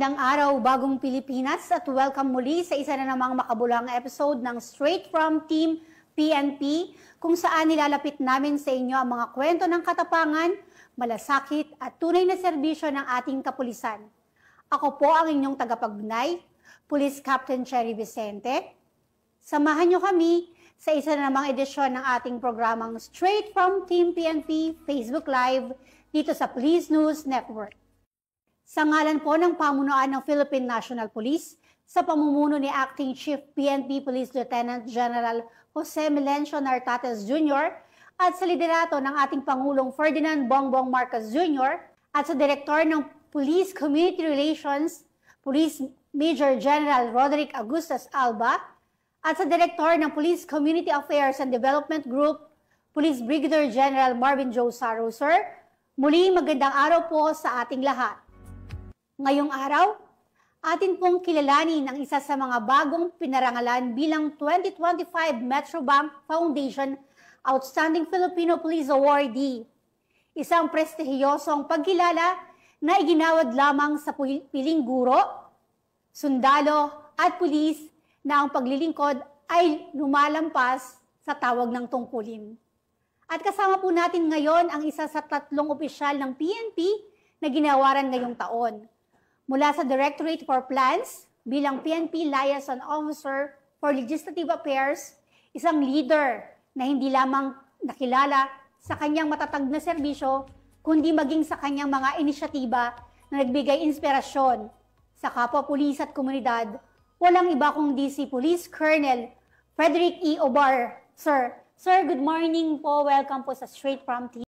Magandang araw, bagong Pilipinas, at welcome muli sa isa na namang makabulang episode ng Straight from Team PNP, kung saan nilalapit namin sa inyo ang mga kwento ng katapangan, malasakit at tunay na serbisyo ng ating kapulisan. Ako po ang inyong tagapagbunay, Police Captain Cherry Vicente. Samahan nyo kami sa isa na namang edisyon ng ating programang Straight from Team PNP Facebook Live dito sa Police News Network. Sa ngalan po ng pamunuan ng Philippine National Police, sa pamumuno ni Acting Chief PNP Police Lieutenant General Jose Melencio Nartates Jr. at sa liderato ng ating Pangulong Ferdinand Bongbong Marcos Jr. at sa Direktor ng Police Community Relations, Police Major General Roderick Augustus Alba, at sa Direktor ng Police Community Affairs and Development Group, Police Brigadier General Marvin Joe Saro, Sir. Muli magandang araw po sa ating lahat. Ngayong araw, atin pong kilalanin ang isa sa mga bagong pinarangalan bilang 2025 Metrobank Foundation Outstanding Filipino Police Awardee. Isang prestihiyosong pagkilala na iginawad lamang sa piling guro, sundalo at pulis na ang paglilingkod ay lumalampas sa tawag ng tungkulin. At kasama po natin ngayon ang isa sa 3 opisyal ng PNP na ginawaran ngayong taon. Mula sa Directorate for Plans bilang PNP Liaison Officer for Legislative Affairs, isang leader na hindi lamang nakilala sa kanyang matatag na serbisyo, kundi maging sa kanyang mga inisyatiba na nagbigay inspirasyon sa kapwa-pulis at komunidad, walang iba kundi si Police Colonel Frederick E. Obar. Sir, good morning po. Welcome po sa Straight from Team.